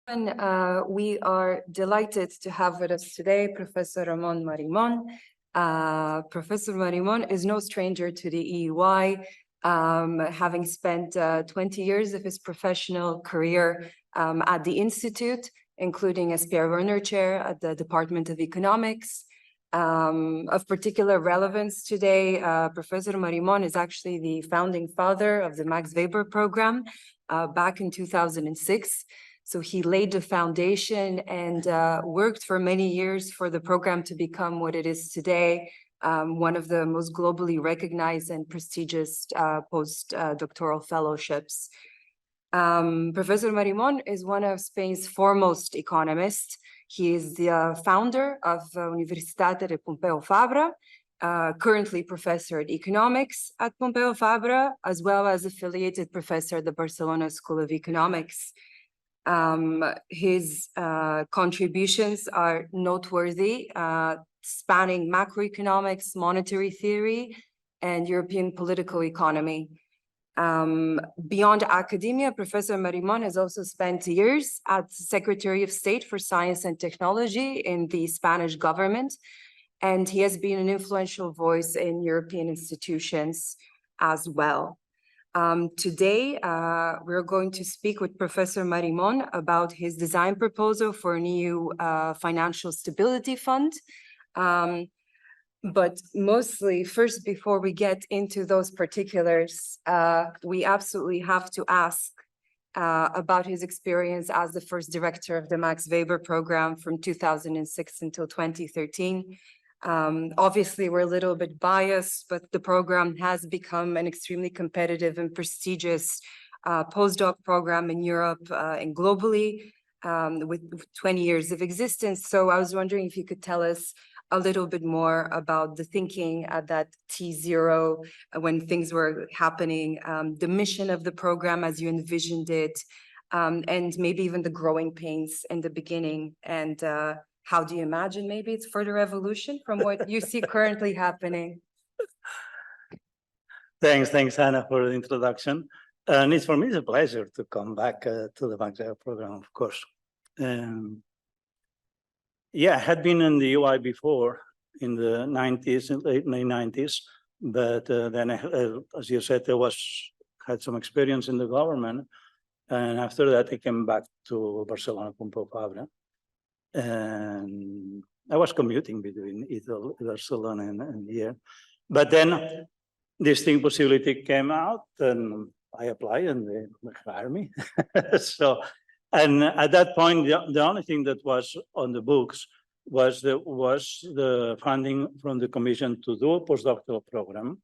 We are delighted to have with us today Professor Ramon Marimon. Professor Marimon is no stranger to the EUI, having spent 20 years of his professional career at the Institute, including as Pierre Werner Chair at the Department of Economics. Of particular relevance today, Professor Marimon is actually the founding father of the Max Weber program back in 2006. So he laid the foundation and worked for many years for the program to become what it is today, one of the most globally recognized and prestigious postdoctoral fellowships. Professor Marimon is one of Spain's foremost economists. He is the founder of Universitat de Pompeu Fabra, currently professor at economics at Pompeu Fabra, as well as affiliated professor at the Barcelona School of Economics. His contributions are noteworthy, spanning macroeconomics, monetary theory, and European political economy. Beyond academia, Professor Marimon has also spent years as Secretary of State for Science and Technology in the Spanish government, and he has been an influential voice in European institutions as well. Today, we're going to speak with Professor Marimon about his design proposal for a new financial stability fund. But mostly, first, before we get into those particulars, we absolutely have to ask about his experience as the first director of the Max Weber program from 2006 until 2013. Obviously, we're a little bit biased, but the program has become an extremely competitive and prestigious postdoc program in Europe and globally with 20 years of existence. So I was wondering if you could tell us a little bit more about the thinking at that T0 when things were happening, the mission of the program as you envisioned it, and maybe even the growing pains in the beginning, and how do you imagine maybe it's further evolution from what you see currently happening? Thanks, Anna, for the introduction. And for me, it's a pleasure to come back to the Max Weber program, of course. Yeah, I had been in the UI before in the 90s, late 90s, but then, as you said, had some experience in the government. And after that, I came back to Barcelona, Pompeu Fabra. And I was commuting between Barcelona and here. But then this thing possibility came out, and I applied, and they hired me. And at that point, the only thing that was on the books was the funding from the Commission to do a postdoctoral program,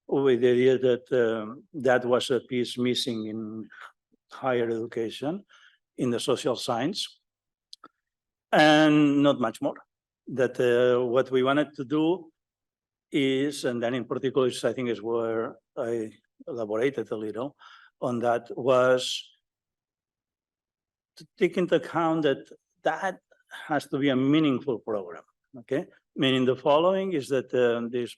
with the idea that that was a piece missing in higher education, in the social science, and not much more. That what we wanted to do is, and then in particular, I think is where I elaborated a little on that, was to take into account that that has to be a meaningful program, okay? Meaning the following is that this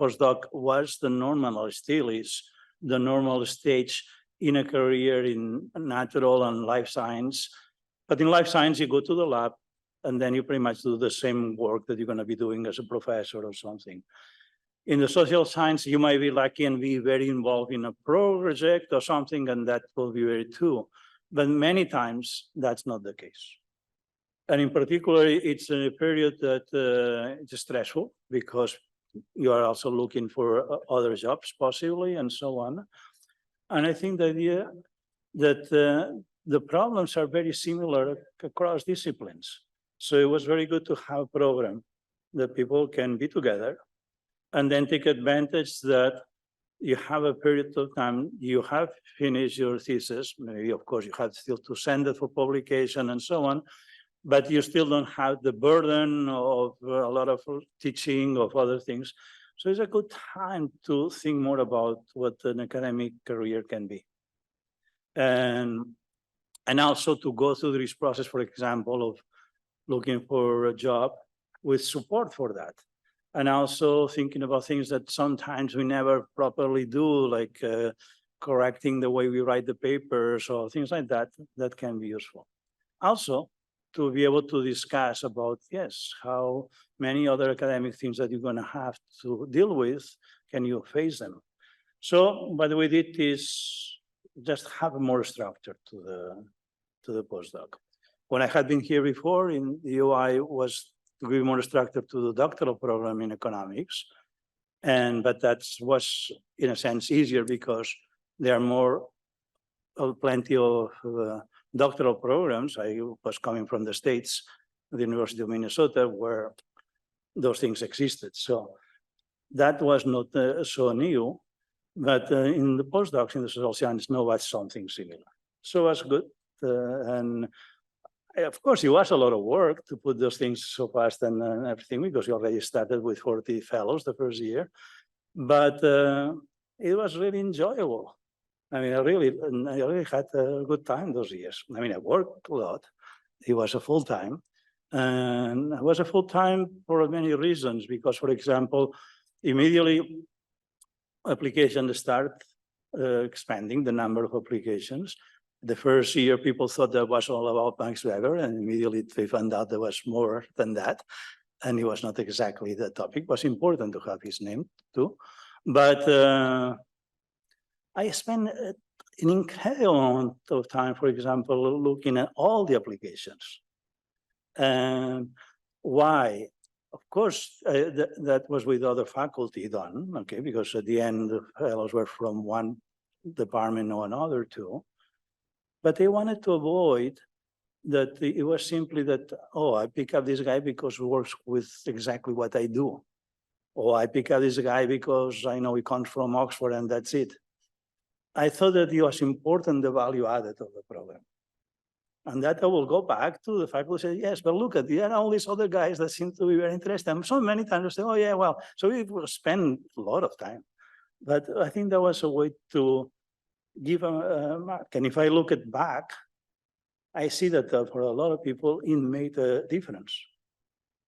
postdoc was the normal, or still is, the normal stage in a career in natural and life science. But in life science, you go to the lab, and then you pretty much do the same work that you're going to be doing as a professor or something. In the social science, you might be lucky and be very involved in a project or something, and that will be very true. But many times, that's not the case. And in particular, it's a period that it's stressful because you are also looking for other jobs, possibly, and so on. And I think the idea that the problems are very similar across disciplines. So it was very good to have a program that people can be together and then take advantage that you have a period of time, you have finished your thesis, maybe of course you have still to send it for publication and so on, but you still don't have the burden of a lot of teaching of other things. So it's a good time to think more about what an academic career can be. And also to go through this process, for example, of looking for a job with support for that. And also thinking about things that sometimes we never properly do, like correcting the way we write the papers or things like that, that can be useful. also to be able to discuss about, yes, how many other academic things that you're going to have to deal with, can you face them? So what we did is just have more structure to the postdoc. When I had been here before in the UI was to give more structure to the doctoral program in economics. But that was in a sense easier because there are plenty of doctoral programs. I was coming from the States, the University of Minnesota, where those things existed. So that was not so new, but in the postdocs in the social science, no, was something similar. So it was good. And of course, it was a lot of work to put those things so fast and everything, because you already started with 40 fellows the first year. But it was really enjoyable. I mean, I really had a good time those years. I mean, I worked a lot. It was a full time. And it was a full time for many reasons, because, for example, immediately applications start expanding the number of applications. The first year, people thought that was all about Max Weber, and immediately they found out there was more than that. And it was not exactly the topic. It was important to have his name too. But I spent an incredible amount of time, for example, looking at all the applications. And why? Of course, that was with other faculty done, okay, because at the end, the fellows were from one department or another too. But they wanted to avoid that it was simply that, oh, I pick up this guy because he works with exactly what I do. Or I pick up this guy because I know he comes from Oxford and that's it. I thought that it was important, the value added of the program. And that I will go back to the faculty and say, yes, but look at there are all these other guys that seem to be very interested. And so many times I say, oh yeah, well, so we will spend a lot of time. But I think that was a way to give a mark. And if I look at back, I see that for a lot of people, it made a difference.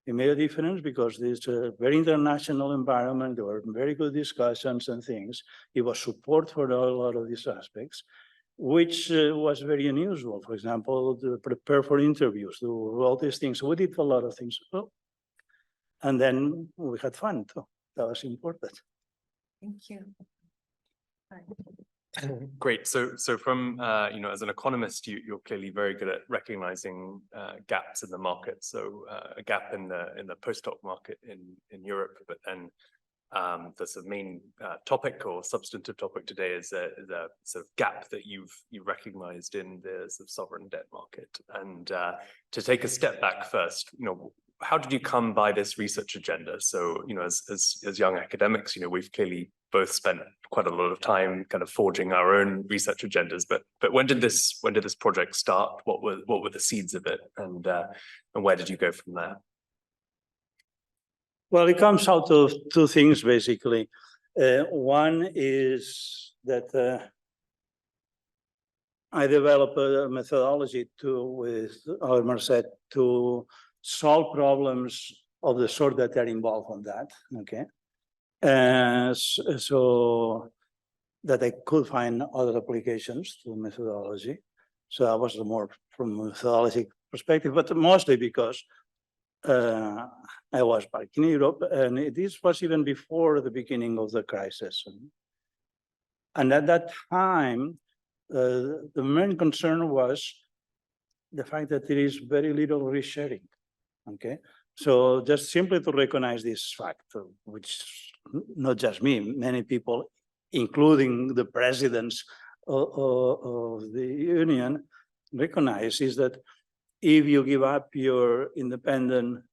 It made a difference because it's a very international environment. There were very good discussions and things. It was support for a lot of these aspects, which was very unusual. For example, to prepare for interviews, do all these things. We did a lot of things. And then we had fun too. That was important. Thank you. Great. So from as an economist, you're clearly very good at recognizing gaps in the market. So a gap in the postdoc market in Europe, but then the sort of main topic or substantive topic today is a sort of gap that you've recognized in the sort of sovereign debt market. And to take a step back first, how did you come by this research agenda? So, as young academics, we've clearly both spent quite a lot of time kind of forging our own research agendas. But when did this project start? What were the seeds of it, and where did you go from there? Well, it comes out of two things basically. One is that I developed a methodology with our Merced to solve problems of the sort that are involved on that, okay? So that I could find other applications to methodology. So that was more from a methodology perspective, but mostly because I was back in Europe, and this was even before the beginning of the crisis. And at that time, the main concern was the fact that there is very little resharing. Okay, so just simply to recognize this fact, which not just me, many people, including the presidents of the union, recognize is that if you give up your independent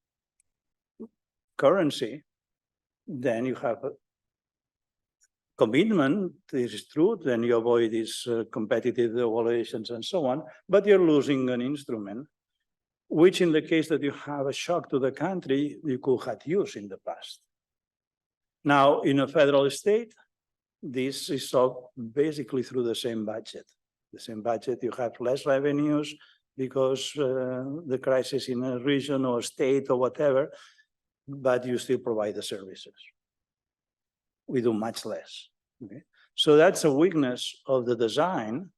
currency, then you have a commitment. This is true. Then you avoid these competitive evaluations and so on, but you're losing an instrument, which in the case that you have a shock to the country, you could have used in the past. Now, in a federal state, this is solved basically through the same budget. The same budget, you have less revenues because the crisis in a region or state or whatever, but you still provide the services. We do much less. Okay? So that's a weakness of the design.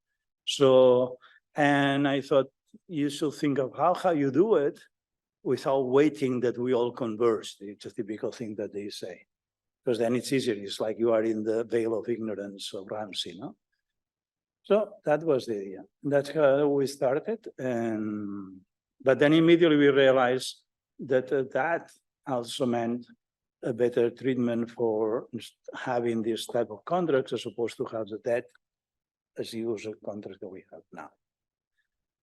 So, and I thought, you should think of how you do it without waiting that we all converge. It's a typical thing that they say. Because then it's easier. It's like you are in the veil of ignorance of Ramsey, no? So that was the idea. That's how we started. But then immediately we realized that that also meant a better treatment for having this type of contracts as opposed to have the debt as user contracts that we have now.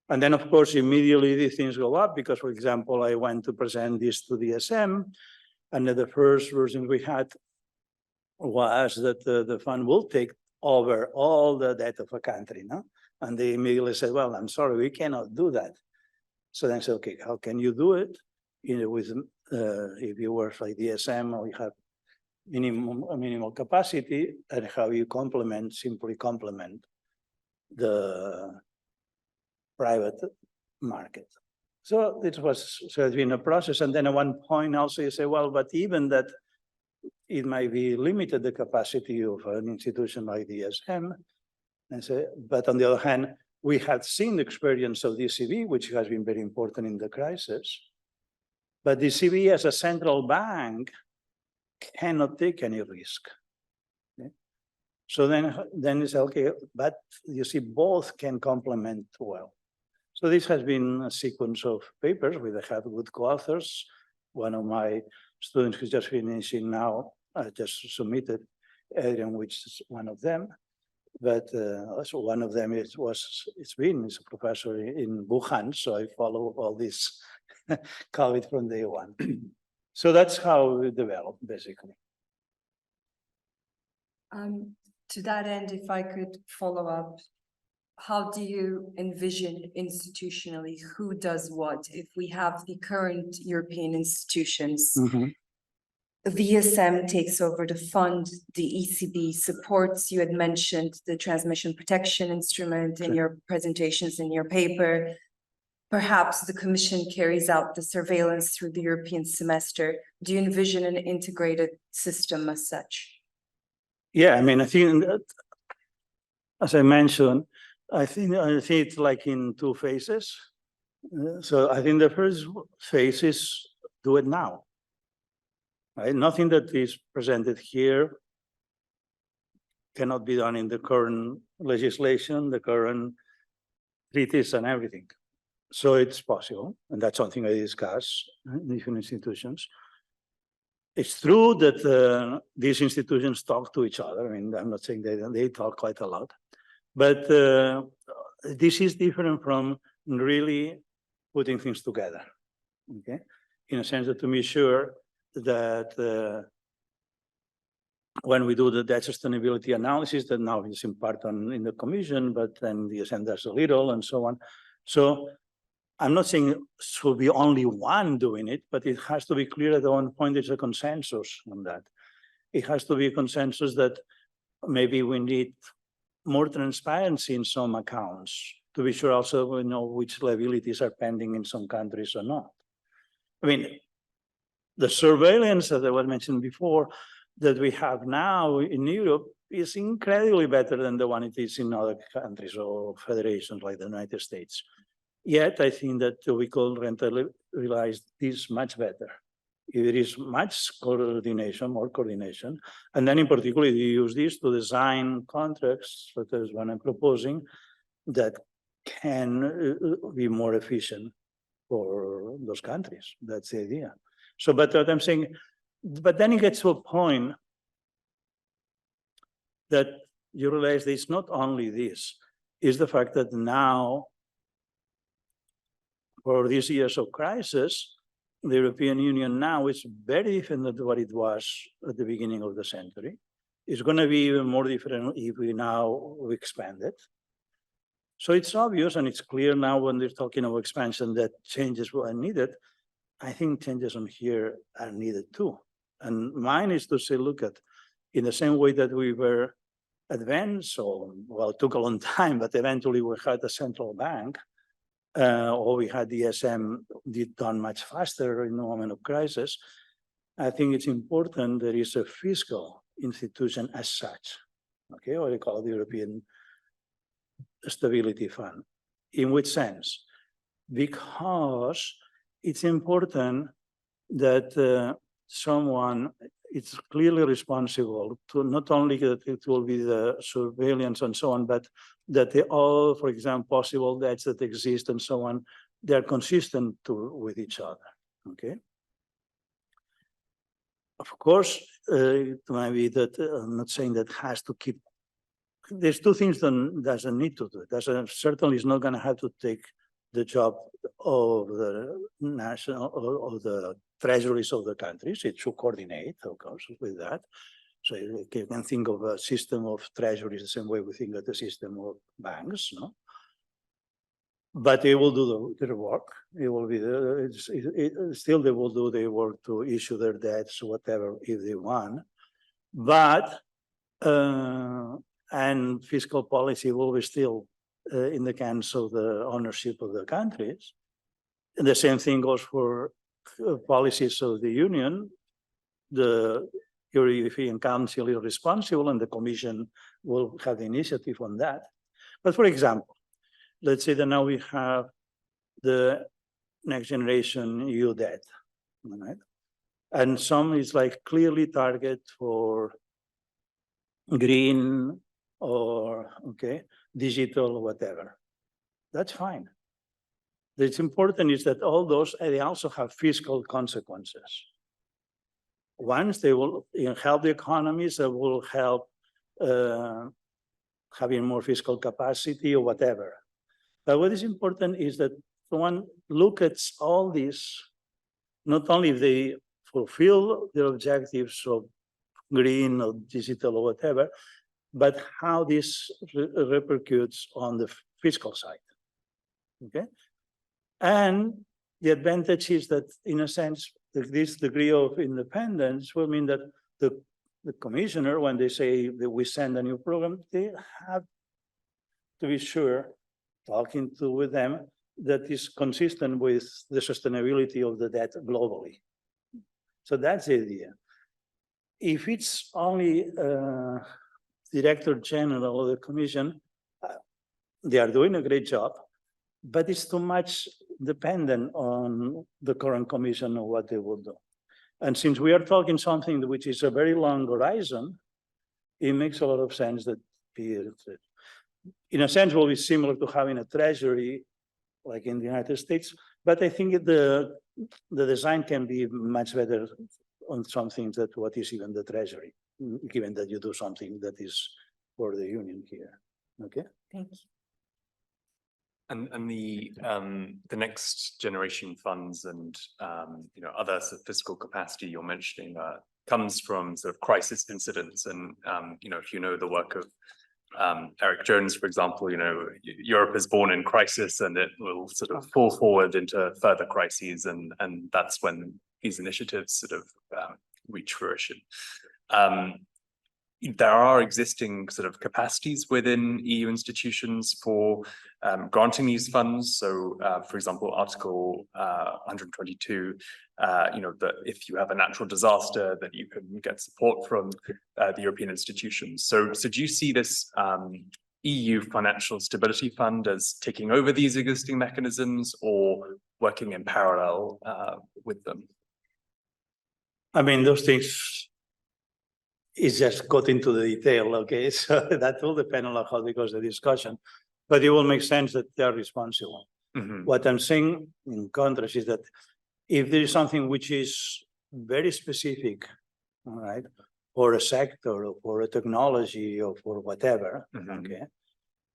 And then, of course, immediately these things go up because, for example, I went to present this to the SM, and the first version we had was that the fund will take over all the debt of a country, no? And they immediately said, well, I'm sorry, we cannot do that. So then I said, okay, how can you do it? With if you work like DSM or you have minimal capacity, and how you simply complement the private market. So it's been a process. And then at one point also you say, well, but even that it might be limited the capacity of an institution like the DSM. And say, but on the other hand, we have seen the experience of the ECB, which has been very important in the crisis. But the ECB as a central bank cannot take any risk. Okay? So then it's okay, but you see, both can complement well. So this has been a sequence of papers with I have good co-authors. One of my students who's just finishing now, just submitted, Adrian, which is one of them. But also one of them is a professor in Wuhan, so I follow all this COVID from day one. So that's how we developed, basically. To that end, if I could follow up, how do you envision institutionally who does what? If we have the current European institutions, the ESM takes over the fund, the ECB supports, you had mentioned the transmission protection instrument in your presentations in your paper. Perhaps the Commission carries out the surveillance through the European semester. Do you envision an integrated system as such? Yeah, I mean, I think that, as I mentioned, I think it's like in two phases. So I think the first phase is do it now. Right? Nothing that is presented here cannot be done in the current legislation, the current treaties and everything. So it's possible, and that's something I discuss in different institutions. It's true that these institutions talk to each other. I mean, I'm not saying they talk quite a lot, but this is different from really putting things together, okay? In a sense that to be sure that when we do the debt sustainability analysis, that now is in part in the Commission, but then the DSM does a little and so on. So I'm not saying it should be only one doing it, but it has to be clear at one point there's a consensus on that. It has to be a consensus that maybe we need more transparency in some accounts to be sure also we know which liabilities are pending in some countries or not. I mean, the surveillance that I was mentioned before that we have now in Europe is incredibly better than the one it is in other countries or federations like the United States. Yet I think that we could realize this much better. There is much coordination, more coordination, and then in particular you use this to design contracts, such as one I'm proposing, that can be more efficient for those countries. That's the idea. So, but what I'm saying, but then it gets to a point that you realize that it's not only this, it's the fact that now, for these years of crisis, the European Union now is very different than what it was at the beginning of the century. It's going to be even more different if we now expand it. So it's obvious and it's clear now when they're talking about expansion that changes were needed. I think changes on here are needed too. And mine is to say, look at, in the same way that we were advanced, or well, it took a long time, but eventually we had a central bank, or we had the ESM done much faster in the moment of crisis. I think it's important there is a fiscal institution as such, okay, what we call the European Stability Fund. In which sense? because it's important that someone is clearly responsible to not only that it will be the surveillance and so on, but that they all, for example, possible debts that exist and so on, they're consistent with each other, okay? Of course, it might be that I'm not saying that has to keep. There's two things that doesn't need to do. It certainly is not going to have to take the job of the national or the treasuries of the countries. It should coordinate, of course, with that. So you can think of a system of treasuries the same way we think of the system of banks, no? But they will do their work. It will be still they will do their work to issue their debts, whatever, if they want. But and fiscal policy will be still in the hands of the ownership of the countries. And the same thing goes for policies of the Union. The European Council is responsible, and the Commission will have the initiative on that. But for example, let's say that now we have the next generation EU debt, right? And some is like clearly target for green or digital, whatever. That's fine. What's important is that all those, they also have fiscal consequences. Once they will help the economies, that will help having more fiscal capacity or whatever. But what is important is that one look at all these, not only if they fulfill their objectives of green or digital or whatever, but how this repercutes on the fiscal side, okay? And the advantage is that, in a sense, this degree of independence will mean that the commissioner, when they say that we send a new program, they have to be sure, talking with them, that is consistent with the sustainability of the debt globally. So that's the idea. If it's only Director General of the Commission, they are doing a great job, but it's too much dependent on the current Commission or what they will do. And since we are talking something which is a very long horizon, it makes a lot of sense that, in a sense, will be similar to having a treasury like in the United States, but I think the design can be much better on something that what is even the treasury, given that you do something that is for the union here. Okay. Thank you. And the next generation funds and other sort of fiscal capacity you're mentioning comes from sort of crisis incidents, and if you know the work of Eric Jones, for example, Europe is born in crisis and it will sort of fall forward into further crises, and that's when these initiatives sort of reach fruition. There are existing sort of capacities within EU institutions for granting these funds. So, for example, Article 122, that if you have a natural disaster, that you can get support from the European institutions. So do you see this EU Financial Stability Fund as taking over these existing mechanisms or working in parallel with them? I mean, those things is just got into the detail, okay? So that will depend on how it goes the discussion, but it will make sense that they are responsible. Mm-hmm. What I'm saying in contrast is that if there is something which is very specific, all right, for a sector or for a technology or for whatever, okay,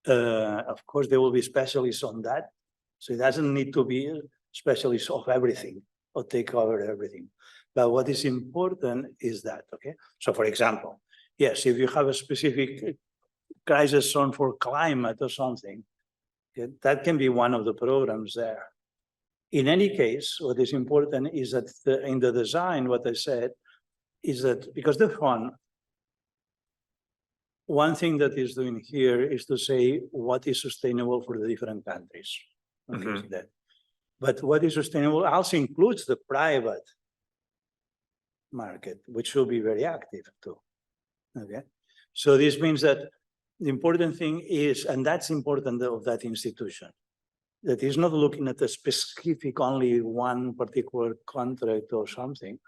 of course there will be specialists on that. So it doesn't need to be a specialist of everything or take over everything. But what is important is that, okay? So for example, yes, if you have a specific crisis zone for climate or something, okay, that can be one of the programs there. In any case, what is important is that in the design, what I said is that because the fund, one thing that is doing here is to say what is sustainable for the different countries. Okay, but what is sustainable also includes the private market, which should be very active too. Okay, so this means that the important thing is, and that's important of that institution, that is not looking at a specific only one particular contract or something.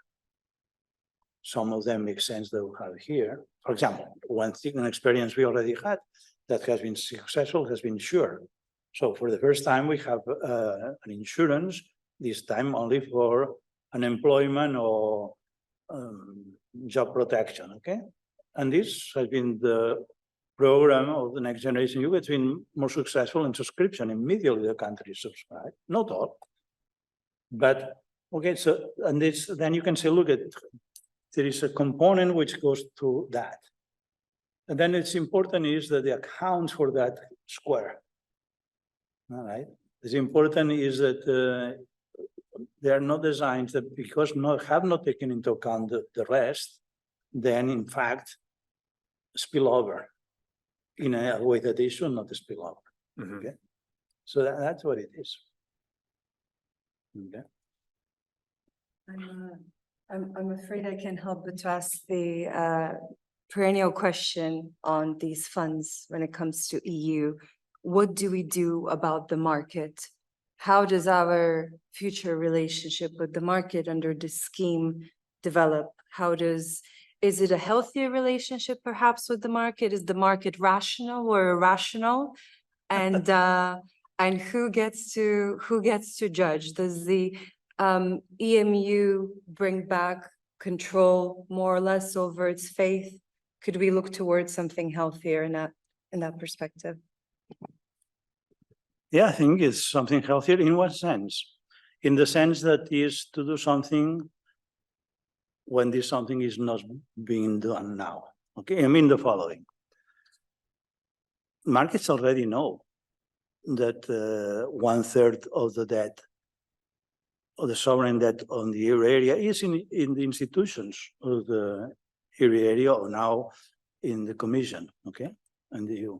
Some of them make sense that we have here. For example, one thing, an experience we already had that has been successful has been sure. So for the first time, we have an insurance, this time only for unemployment or job protection, okay? And this has been the program of the Next Generation EU. It's been more successful in subscription. Immediately the country subscribe, not all. But, okay, so, and this, then you can say, look, there is a component which goes to that. And then it's important is that the accounts for that square. All right. It's important is that they are not designed that because have not taken into account the rest, then in fact spill over in a way that they should not spill over. Mhm. Okay. So that's what it is. Okay. I'm afraid I can't help but to ask the perennial question on these funds when it comes to EU. What do we do about the market? How does our future relationship with the market under this scheme develop? Is it a healthier relationship perhaps with the market? Is the market rational or irrational? And who gets to judge? Does the EMU bring back control more or less over its faith? Could we look towards something healthier in that perspective? Yeah, I think it's something healthier in what sense? In the sense that is to do something when this something is not being done now. Okay, I mean the following. Markets already know that 1/3 of the debt, of the sovereign debt on the euro area is in the institutions of the euro area or now in the Commission, okay, and the EU.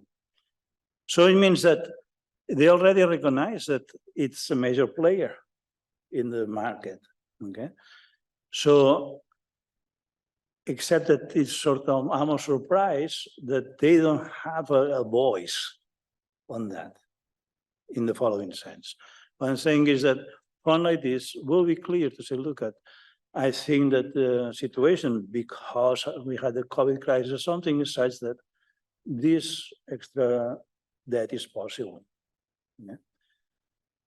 So it means that they already recognize that it's a major player in the market, okay? So, except that it's sort of almost surprised that they don't have a voice on that in the following sense. What I'm saying is that fund like this will be clear to say, look at, I think that the situation, because we had the COVID crisis or something, is such that this extra debt is possible. Yeah.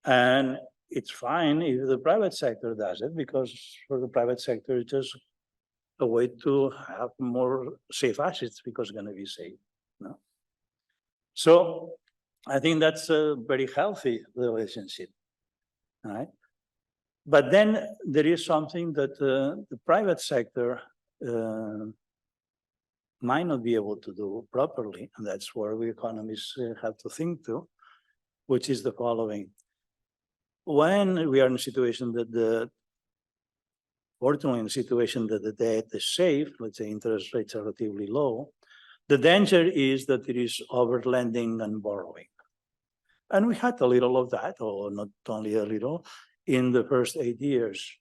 And it's fine if the private sector does it, because for the private sector, it's just a way to have more safe assets because it's going to be safe. No? So I think that's a very healthy relationship. All right. But then there is something that the private sector might not be able to do properly. And that's where we economists have to think to, which is the following. When we are in a situation that fortunately in a situation that the debt is safe, let's say interest rates are relatively low, the danger is that it is over-lending and borrowing. And we had a little of that, or not only a little, in the first 8 years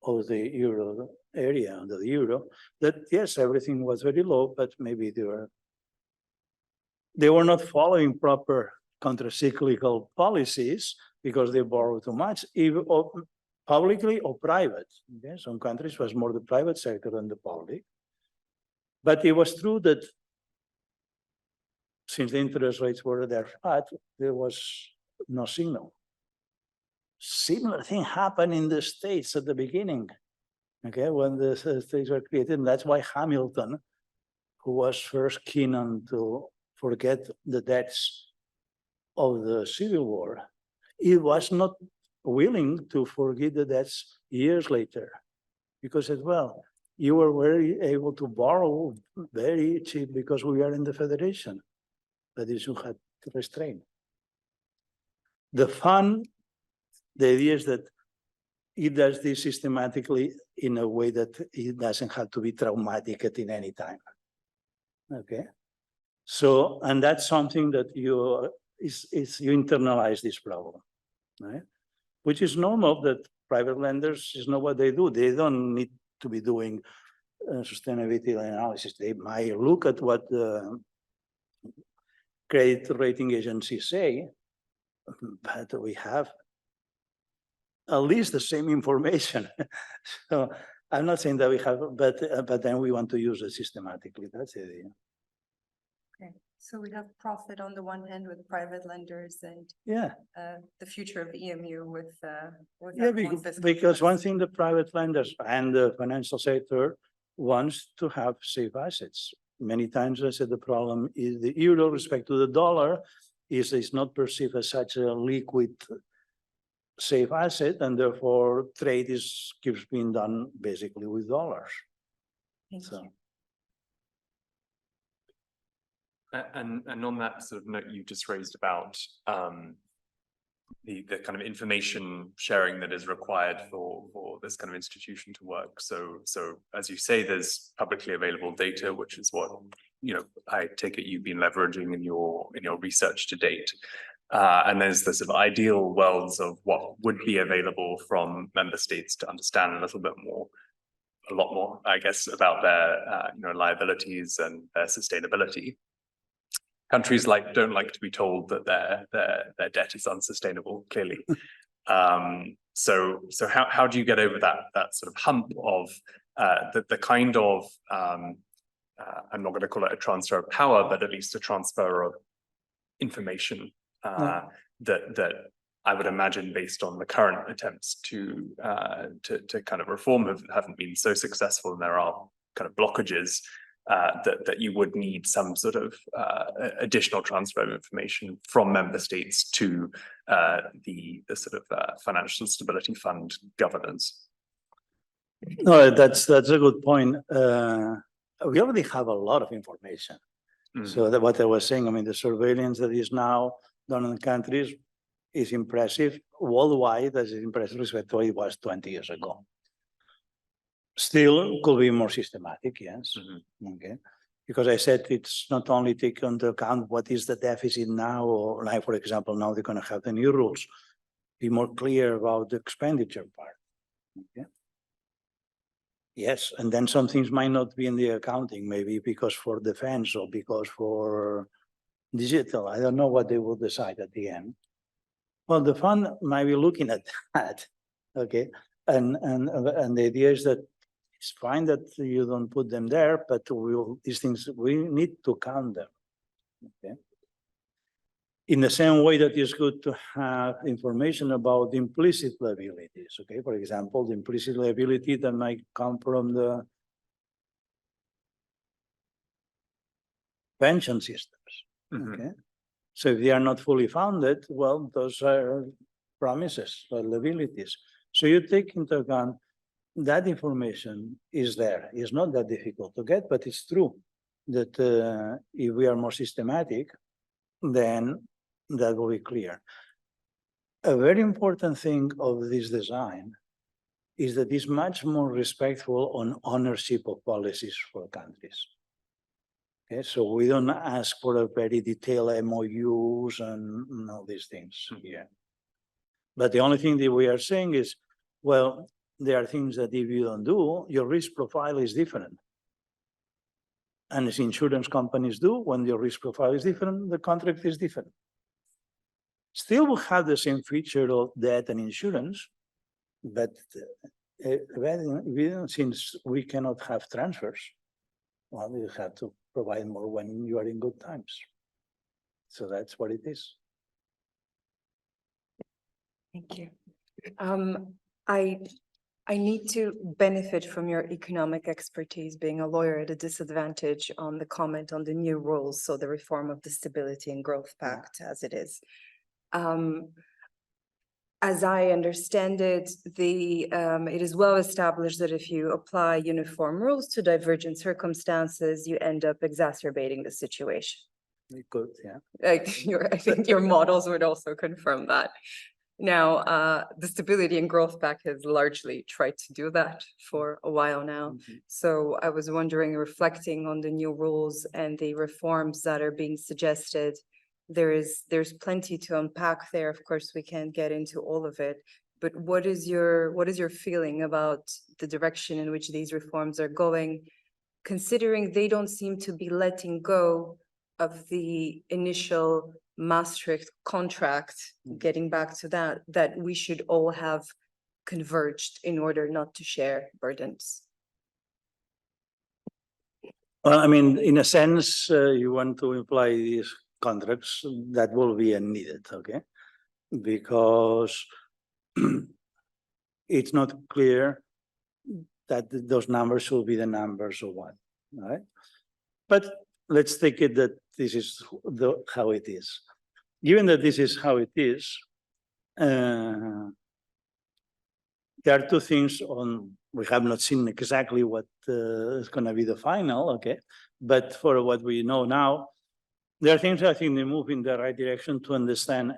of the euro area, under the euro, that yes, everything was very low, but maybe they were not following proper countercyclical policies because they borrowed too much, either publicly or private. Okay? Some countries was more the private sector than the public. But it was true that since the interest rates were there flat, there was no signal. Similar thing happened in the States at the beginning, okay, when the States were created. And that's why Hamilton, who was first keen on to forget the debts of the Civil War, he was not willing to forget the debts years later, because as well, you were very able to borrow very cheap because we are in the Federation, but you had to restrain. The fund, the idea is that it does this systematically in a way that it doesn't have to be traumatic at any time. Okay, so and that's something that you internalize this problem, right? Which is normal that private lenders is not what they do. They don't need to be doing sustainability analysis. They might look at what the credit rating agencies say, but we have at least the same information. So I'm not saying that we have, but then we want to use it systematically. That's the idea. Okay, so we have profit on the one hand with private lenders and Yeah, the future of EMU with yeah, everyone's because one fiscal thing the private lenders and the financial sector wants to have safe assets. Many times I said the problem is the euro respect to the dollar is not perceived as such a liquid safe asset, and therefore trade keeps being done basically with dollars. Thank So. you. And on that sort of note you just raised about the kind of information sharing that is required for this kind of institution to work. So as you say, there's publicly available data, which is what I take it you've been leveraging in your research to date. And there's the sort of ideal worlds of what would be available from member states to understand a lot more, I guess, about their liabilities and their sustainability. Countries don't like to be told that their debt is unsustainable, clearly. So how do you get over that sort of hump of the kind of I'm not going to call it a transfer of power, but at least a transfer of information that I would imagine, based on the current attempts to kind of reform, haven't been so successful, and there are kind of blockages. That you would need some sort of additional transfer of information from member states to the sort of financial stability fund governance. No, that's a good point. We already have a lot of information. So that what I was saying, I mean, the surveillance that is now done in the countries is impressive worldwide. As impressive as what it was 20 years ago. Still could be more systematic, yes. Okay, because I said it's not only take into account what is the deficit now, or like, for example, now they're going to have the new rules, be more clear about the expenditure part. Okay. Yes, and then some things might not be in the accounting, maybe because for defense or because for digital. I don't know what they will decide at the end. Well, the fund might be looking at that. Okay, and the idea is that it's fine that you don't put them there, but these things, we need to count them. Okay. In the same way that it's good to have information about the implicit liabilities. Okay, for example, the implicit liability that might come from the pension systems. Okay, so if they are not fully funded, well, those are promises or liabilities. So you take into account that information is there. It's not that difficult to get, but it's true that if we are more systematic, then that will be clear. A very important thing of this design is that it's much more respectful on ownership of policies for countries. Okay, so we don't ask for a very detailed MOUs and all these things here. But the only thing that we are saying is, well, there are things that if you don't do, your risk profile is different. And as insurance companies do, when your risk profile is different, the contract is different. Still will have the same feature of debt and insurance, but since we cannot have transfers, well, you have to provide more when you are in good times. So that's what it is. Thank you. I need to benefit from your economic expertise, being a lawyer at a disadvantage on the comment on the new rules, so the reform of the Stability and Growth Pact as it is. As I understand it, it is well established that if you apply uniform rules to divergent circumstances, you end up exacerbating the situation. We could, yeah. I think your models would also confirm that. Now, the Stability and Growth Pact has largely tried to do that for a while now. So I was wondering, reflecting on the new rules and the reforms that are being suggested, there's plenty to unpack there. Of course, we can't get into all of it, but what is your feeling about the direction in which these reforms are going, considering they don't seem to be letting go of the initial Maastricht contract, getting back to that, that we should all have converged in order not to share burdens? Well, I mean, in a sense, you want to imply these contracts that will be needed, okay? Because it's not clear that those numbers should be the numbers or what, right? But let's take it that this is how it is. Given that this is how it is, there are two things we have not seen exactly what is going to be the final, okay? But for what we know now, there are things I think they move in the right direction to understand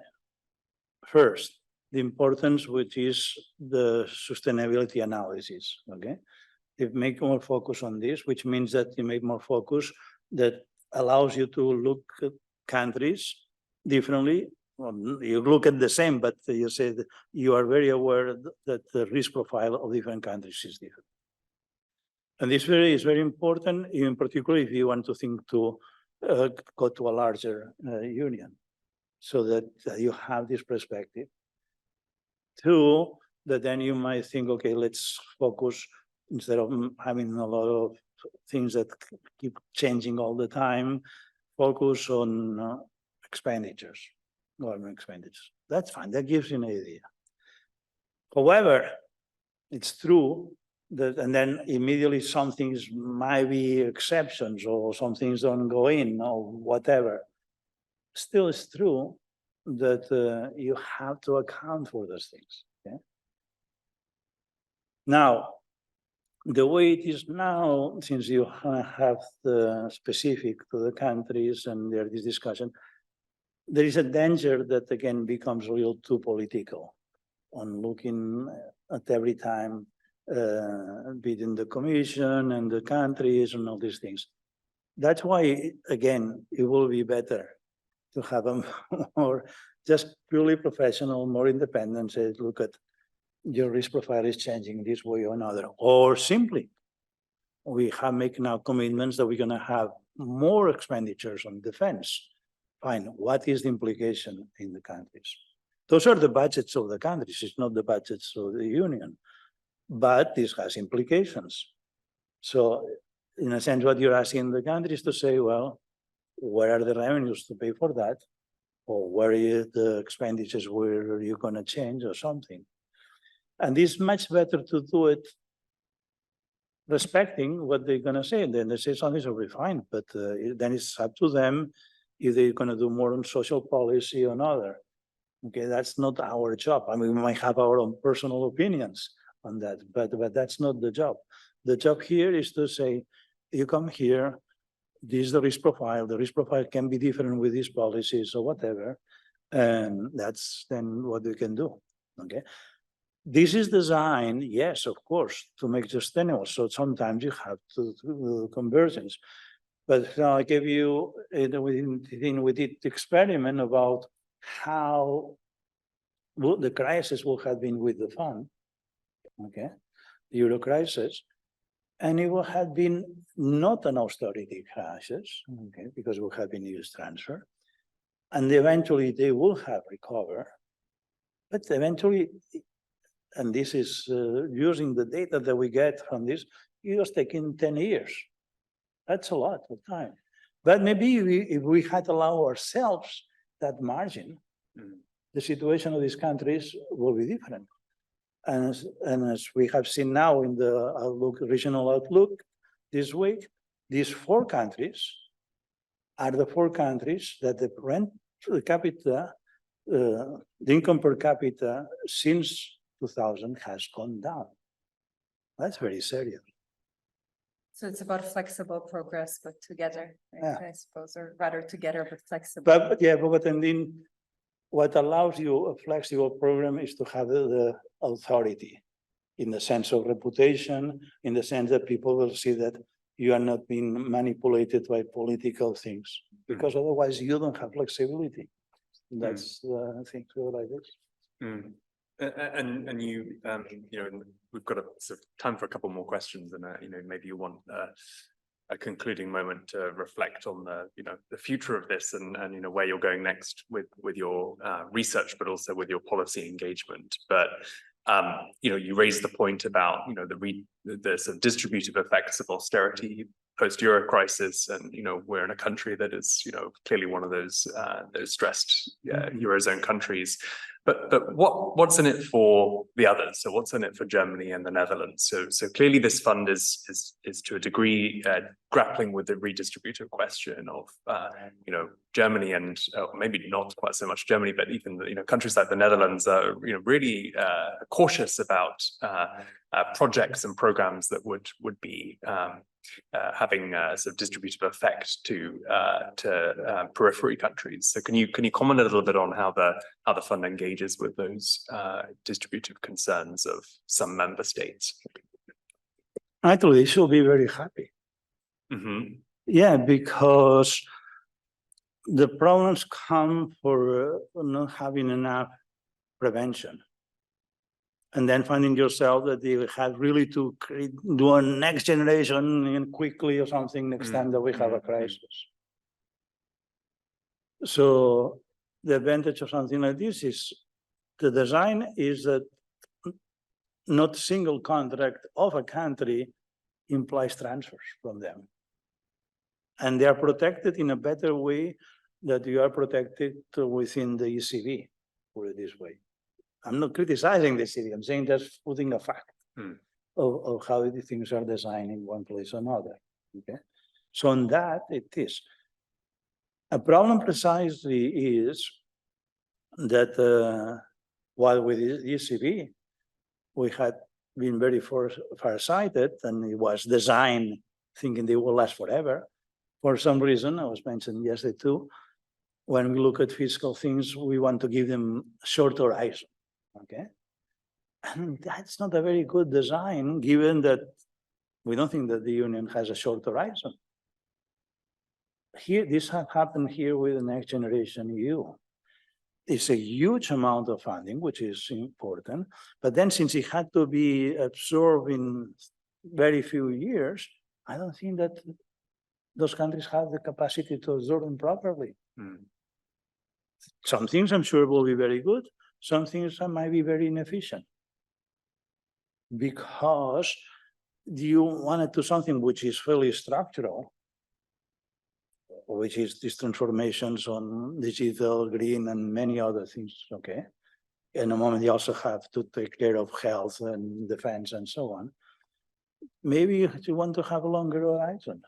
first the importance, which is the sustainability analysis, okay? They make more focus on this, which means that you make more focus that allows you to look at countries differently. Well, you look at the same, but you say that you are very aware that the risk profile of different countries is different. And this is very important, in particular, if you want to think to go to a larger union, so that you have this perspective. Two, that then you might think, okay, let's focus, instead of having a lot of things that keep changing all the time, focus on expenditures, government expenditures. That's fine, that gives you an idea. However, it's true that, and then immediately some things might be exceptions or some things don't go in or whatever. Still, it's true that you have to account for those things. Okay? Now, the way it is now, since you have the specific to the countries and there's this discussion, there is a danger that again becomes a little too political on looking at every time between the commission and the countries and all these things. That's why, again, it will be better to have a more just purely professional, more independent, say, look at your risk profile is changing this way or another. Or simply, we have making now commitments that we're going to have more expenditures on defense. Fine, what is the implication in the countries? Those are the budgets of the countries, it's not the budgets of the union. But this has implications. So, in a sense, what you're asking the countries to say, well, where are the revenues to pay for that? Or where are the expenditures where you're going to change or something? And it's much better to do it respecting what they're going to say. And then they say something will be fine, but then it's up to them if they're going to do more on social policy or another. Okay, that's not our job. I mean, we might have our own personal opinions on that, but that's not the job. The job here is to say, you come here, this is the risk profile. The risk profile can be different with these policies or whatever. And that's then what we can do, okay? This is designed, yes, of course, to make sustainable. So sometimes you have to do conversions. But I gave you, we did the experiment about how the crisis would have been with the fund, okay, the Euro crisis, and it would have been not an austerity crisis, okay, because we have been used transfer, and eventually they will have recovered, but eventually, and this is using the data that we get from this, it was taking 10 years. That's a lot of time. But maybe if we had allowed ourselves that margin, the situation of these countries will be different. And as we have seen now in the outlook, regional outlook this week, these 4 countries are the 4 countries that the rent per capita, the income per capita since 2000 has gone down. That's very serious. So it's about flexible progress, but together, Yeah. I suppose, or rather together, but flexible. But yeah, but then what allows you a flexible program is to have the authority in the sense of reputation, in the sense that people will see that you are not being manipulated by political things, because otherwise you don't have flexibility. That's the thing like this. And you know, we've got a sort of time for a couple more questions, and maybe you want concluding moment to reflect on the future of this and where you're going next with your research, but also with your policy engagement. But you raised the point about the sort of distributive effects of austerity post-Euro crisis, and we're in a country that is clearly one of those stressed Eurozone countries. But what's in it for the others? So what's in it for Germany and the Netherlands? So clearly this fund is to a degree grappling with the redistributive question of Germany and maybe not quite so much Germany, but even countries like the Netherlands are really cautious about projects and programs that would be having a sort of distributive effect to periphery countries. So can you comment a little bit on how the fund engages with those distributive concerns of some member states? Actually, they should be very happy. Mm-hmm. Yeah, because the problems come for not having enough prevention. And then finding yourself that you have really to do a next generation and quickly or something next time that we have a crisis. So the advantage of something like this is the design is that not single contract of a country implies transfers from them. And they are protected in a better way that you are protected within the ECB, put it this way. I'm not criticizing the city, I'm saying just putting a fact of how the things are designed in one place or another. Okay. So on that, it is. A problem precisely is that while with the ECB, we had been very far-sighted and it was designed thinking they will last forever. For some reason, I was mentioned yesterday too, when we look at fiscal things, we want to give them short horizon. Okay, and that's not a very good design, given that we don't think that the union has a short horizon. Here, this has happened here with the Next Generation EU. It's a huge amount of funding, which is important, but then since it had to be absorbed in very few years, I don't think that those countries have the capacity to absorb them properly. Some things I'm sure will be very good. Some things might be very inefficient because you want to do something which is fairly structural, which is these transformations on digital, green, and many other things. Okay. In a moment, you also have to take care of health and defense and so on. Maybe you want to have a longer horizon.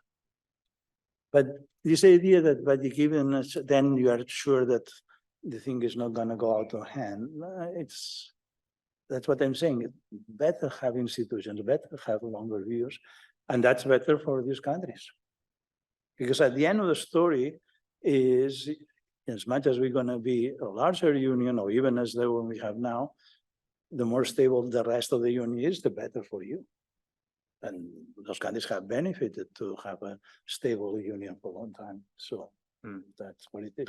But this idea that by giving us, then you are sure that the thing is not going to go out of hand. That's what I'm saying. It's better have institutions, better have longer views, and that's better for these countries. Because at the end of the story is, as much as we're going to be a larger union, or even as the one we have now, the more stable the rest of the union is, the better for you. And those countries have benefited to have a stable union for a long time. So that's what it is.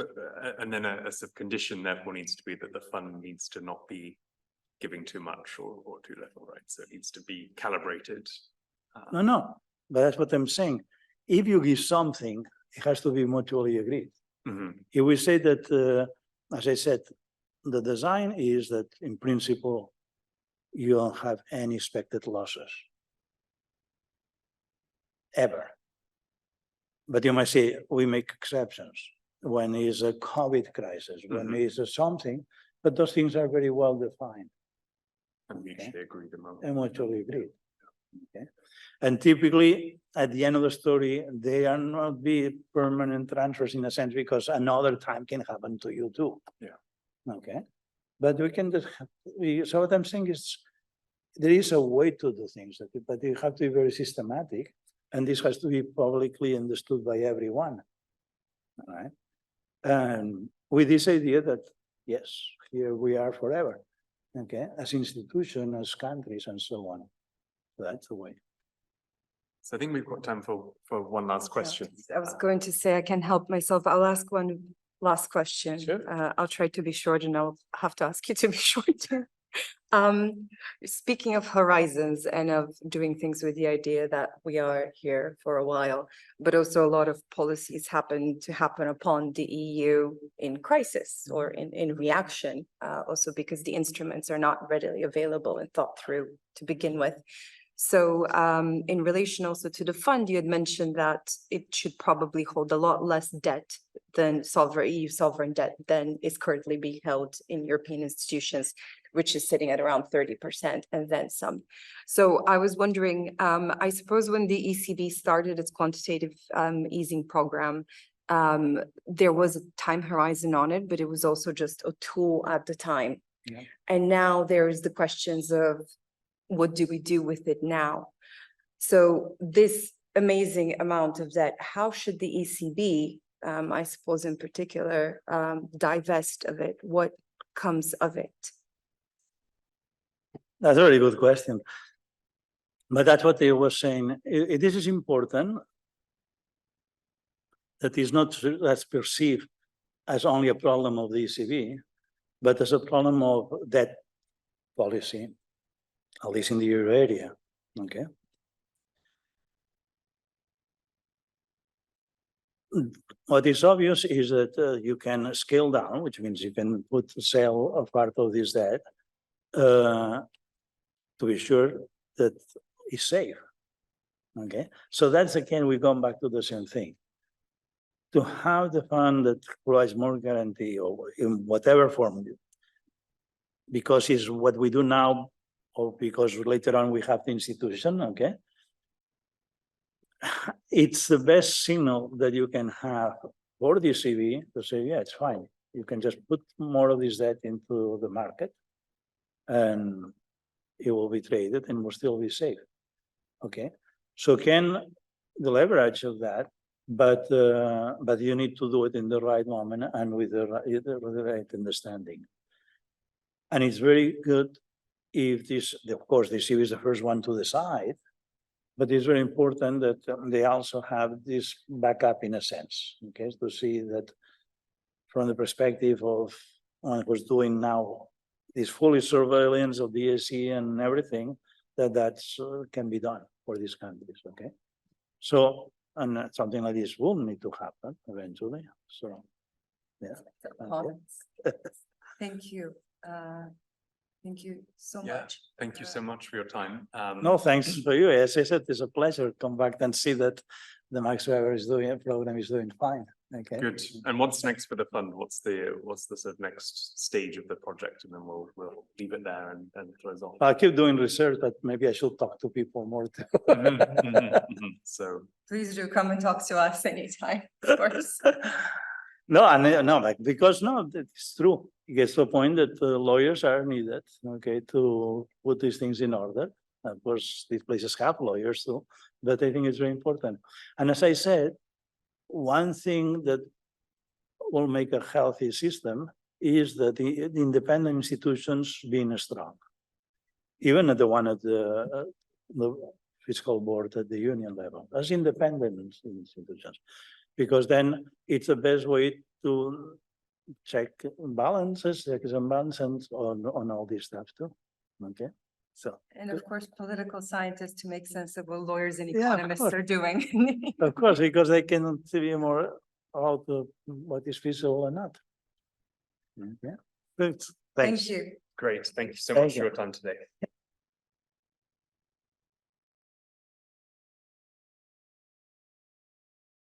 And then a sort of condition therefore needs to be that the fund needs to not be giving too much or too little, right? So it needs to be calibrated. No, but that's what I'm saying. If you give something, it has to be mutually agreed. If we say that, as I said, the design is that in principle, you don't have any expected losses. Ever. But you might say we make exceptions when it's a COVID crisis, when it's something, but those things are very well defined. And mutually agreed among them. And mutually agreed. Okay. And typically at the end of the story, they are not be permanent transfers in a sense because another time can happen to you too. Yeah. Okay. But we can just, so what I'm saying is there is a way to do things, but you have to be very systematic. And this has to be publicly understood by everyone, all right? And with this idea that, yes, here we are forever, okay? As institutions, as countries, and so on. So that's the way. So I think we've got time for one last question. I was going to say I can help myself. I'll ask one last question. Sure. I'll try to be short and I'll have to ask you to be short too. Speaking of horizons and of doing things with the idea that we are here for a while, but also a lot of policies happen upon the EU in crisis or in reaction, also because the instruments are not readily available and thought through to begin with. So in relation also to the fund, you had mentioned that it should probably hold a lot less debt than EU sovereign debt than is currently being held in European institutions, which is sitting at around 30% and then some. So I was wondering, I suppose when the ECB started its quantitative easing program, there was a time horizon on it, but it was also just a tool at the time. Yeah. And now there's the questions of what do we do with it now? So this amazing amount of debt, how should the ECB, I suppose in particular, divest of it? What comes of it? That's a very good question. But that's what they were saying. This is important that is not that's perceived as only a problem of the ECB, but as a problem of debt policy, at least in the euro area. Okay. What is obvious is that you can scale down, which means you can sell a part of this debt to be sure that it's safe. Okay, so that's again, we come back to the same thing. To have the fund that provides more guarantee or in whatever form, because it's what we do now, or because later on we have the institution, okay? It's the best signal that you can have for the ECB to say, yeah, it's fine. You can just put more of this debt into the market and it will be traded and will still be safe. Okay, so can the leverage of that, but you need to do it in the right moment and with the right understanding. And it's very good if this, of course, the ECB is the first one to decide, but it's very important that they also have this backup in a sense, okay, to see that from the perspective of one who's doing now this fully surveillance of the ESG and everything, that can be done for these countries, okay? So, and something like this will need to happen eventually, so, yeah. Okay. Thank you. Thank you so Yeah, much. thank you so much for your time. No, thanks for you. As I said, it's a pleasure to come back and see that the macroeconomics program is doing fine. Okay. Good. And what's next for the fund? What's the sort of next stage of the project? And then we'll leave it there and close off. I'll keep doing research, but maybe I should talk to people more too. So Please do come and talk to us anytime, of course. No, because it's true. It gets to a point that lawyers are needed, okay, to put these things in order. Of course, these places have lawyers too, but I think it's very important. And as I said, one thing that will make a healthy system is that the independent institutions being strong, even at the one at the fiscal board at the union level, as independent institutions, because then it's the best way to check balances, checks and balances on all this stuff too. Okay. So, And of course, political scientists to make sense of what lawyers and Yeah, of economists course. are doing. of course, because they can see more about what is feasible or not. Okay. Good. Thanks. Thank you. great. Thank you so Thank much for you. your time today.